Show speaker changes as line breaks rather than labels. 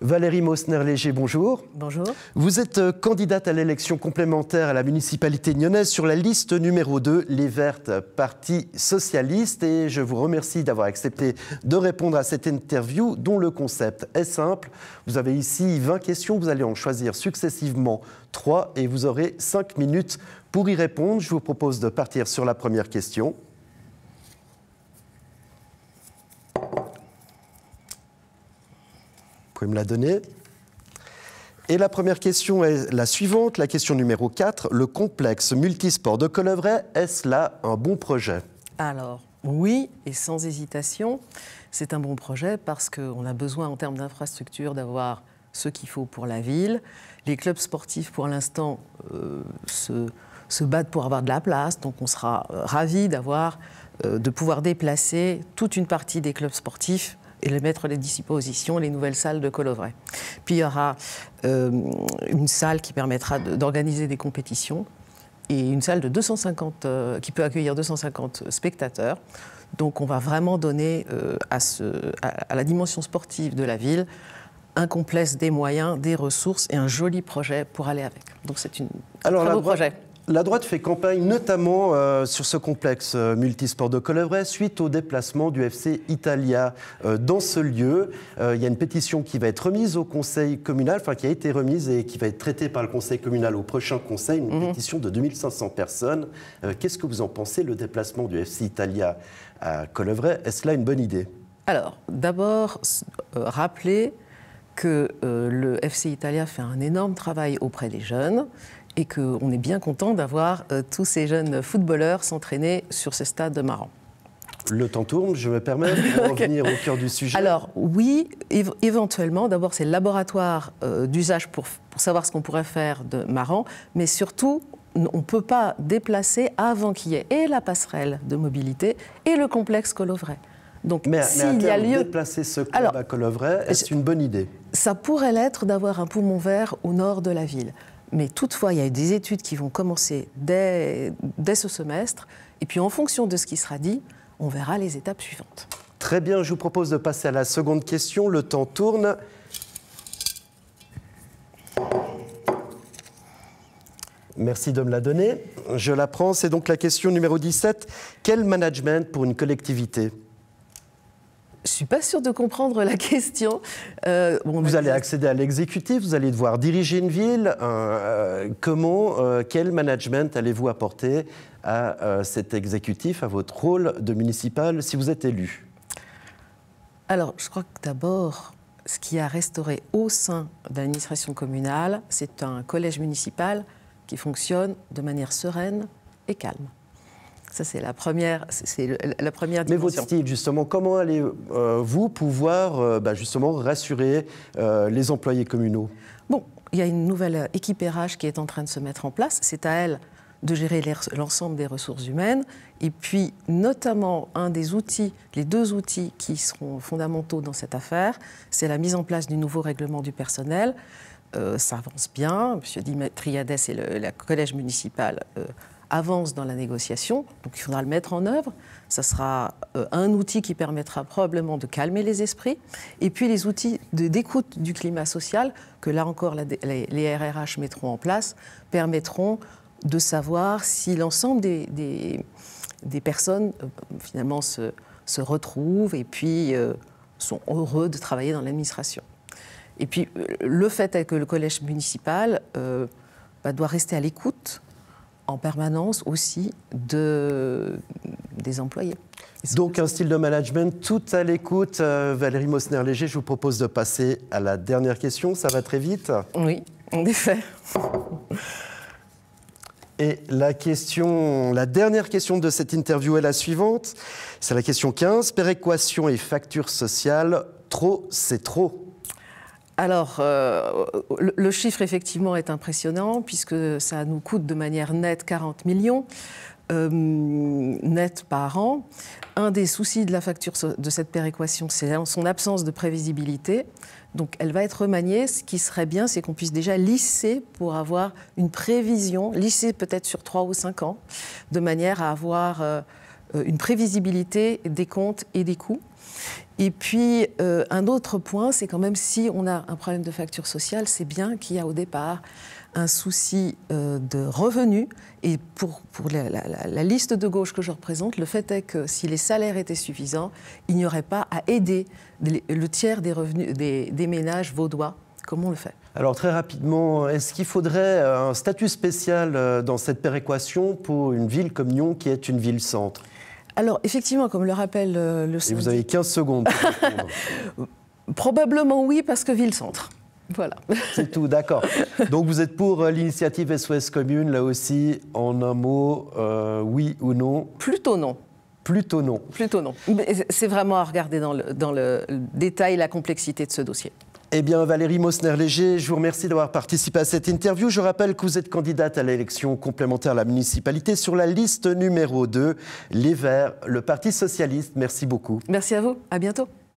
Valérie Mausner-Léger, bonjour.
Bonjour.
Vous êtes candidate à l'élection complémentaire à la municipalité nyonnaise sur la liste numéro 2, Les Vertes, Parti socialiste. Et je vous remercie d'avoir accepté de répondre à cette interview dont le concept est simple. Vous avez ici 20 questions, vous allez en choisir successivement 3 et vous aurez 5 minutes pour y répondre. Je vous propose de partir sur la première question. Vous pouvez me la donner. Et la première question est la suivante, la question numéro 4. Le complexe multisport de Collovray, est-ce là un bon projet?
Alors, oui, et sans hésitation, c'est un bon projet parce qu'on a besoin en termes d'infrastructure d'avoir ce qu'il faut pour la ville. Les clubs sportifs, pour l'instant, se battent pour avoir de la place, donc on sera ravis de pouvoir déplacer toute une partie des clubs sportifs et les mettre à la disposition, les nouvelles salles de Collovray. Puis il y aura une salle qui permettra d'organiser des compétitions et une salle de 250, qui peut accueillir 250 spectateurs. Donc on va vraiment donner à la dimension sportive de la ville un complexe, des moyens, des ressources et un joli projet pour aller avec. Donc c'est un très beau projet.
La droite fait campagne notamment sur ce complexe multisport de Collovray suite au déplacement du FC Italia dans ce lieu. Il y a une pétition qui va être remise au conseil communal, enfin qui a été remise et qui va être traitée par le conseil communal au prochain conseil, une pétition de 2500 personnes. Qu'est-ce que vous en pensez, le déplacement du FC Italia à Collovray? Est-ce là une bonne idée?
Alors, d'abord, rappeler que le FC Italia fait un énorme travail auprès des jeunes et qu'on est bien content d'avoir tous ces jeunes footballeurs s'entraîner sur ce stade de Maran.
Le temps tourne, je me permets de revenir au cœur du sujet.
Alors oui, éventuellement, d'abord c'est le laboratoire d'usage pour savoir ce qu'on pourrait faire de Maran, mais surtout, on ne peut pas déplacer avant qu'il y ait et la passerelle de mobilité et le complexe Collovray. Donc,
mais
s'il y a lieu
déplacer ce club à Collovray, est-ce une bonne idée?
Ça pourrait l'être d'avoir un poumon vert au nord de la ville. Mais toutefois, il y a des études qui vont commencer dès ce semestre. Et puis, en fonction de ce qui sera dit, on verra les étapes suivantes.
Très bien, je vous propose de passer à la seconde question. Le temps tourne. Merci de me la donner. Je la prends. C'est donc la question numéro 17. Quel management pour une collectivité?
Je ne suis pas sûre de comprendre la question.
Vous allez accéder à l'exécutif, vous allez devoir diriger une ville. Quel management allez-vous apporter à cet exécutif, à votre rôle de municipal, si vous êtes élu?
Alors, je crois que d'abord, ce qui a restauré au sein de l'administration communale, c'est un collège municipal qui fonctionne de manière sereine et calme. Ça, c'est la première dimension.
Mais votre style, justement, comment allez-vous pouvoir justement rassurer les employés communaux?
Bon, il y a une nouvelle équipe RH qui est en train de se mettre en place. C'est à elle de gérer l'ensemble des ressources humaines. Et puis, notamment, les deux outils qui seront fondamentaux dans cette affaire, c'est la mise en place du nouveau règlement du personnel. Ça avance bien. M. Dimitriades et le collège municipal avance dans la négociation, donc il faudra le mettre en œuvre. Ça sera un outil qui permettra probablement de calmer les esprits. Et puis les outils d'écoute du climat social, que là encore les RRH mettront en place, permettront de savoir si l'ensemble des personnes finalement se retrouvent et puis sont heureux de travailler dans l'administration. Et puis le fait est que le collège municipal doit rester à l'écoute en permanence aussi des employés.
Donc un style de management tout à l'écoute. Valérie Mausner-Léger, je vous propose de passer à la dernière question. Ça va très vite?
Oui, en effet.
Et la dernière question de cette interview est la suivante. C'est la question 15. Péréquation et facture sociale, trop, c'est trop.
Alors, le chiffre, effectivement, est impressionnant, puisque ça nous coûte de manière nette 40 millions net par an. Un des soucis de la facture de cette péréquation, c'est son absence de prévisibilité. Donc, elle va être remaniée. Ce qui serait bien, c'est qu'on puisse déjà lisser pour avoir une prévision, lisser peut-être sur 3 ou 5 ans, de manière à avoir une prévisibilité des comptes et des coûts. Et puis, un autre point, c'est quand même si on a un problème de fracture sociale, c'est bien qu'il y a au départ un souci de revenus. Et pour la liste de gauche que je représente, le fait est que si les salaires étaient suffisants, il n'y aurait pas à aider le tiers des revenus des ménages vaudois, comme on le fait.
Alors très rapidement, est-ce qu'il faudrait un statut spécial dans cette péréquation pour une ville comme Nyon qui est une ville-centre ?
Alors effectivement, comme le rappelle le syndic...
Et vous avez 15 secondes pour répondre.
Probablement oui, parce que ville-centre. Voilà.
C'est tout, d'accord. Donc vous êtes pour l'initiative SOS Commune, là aussi, en un mot, oui ou non ?
Plutôt non.
Plutôt non.
Plutôt non. C'est vraiment à regarder dans le détail, la complexité de ce dossier.
Eh bien, Valérie Mausner-Léger, je vous remercie d'avoir participé à cette interview. Je rappelle que vous êtes candidate à l'élection complémentaire à la municipalité sur la liste numéro 2, Les Verts, le Parti socialiste. Merci beaucoup.
Merci à vous. À bientôt.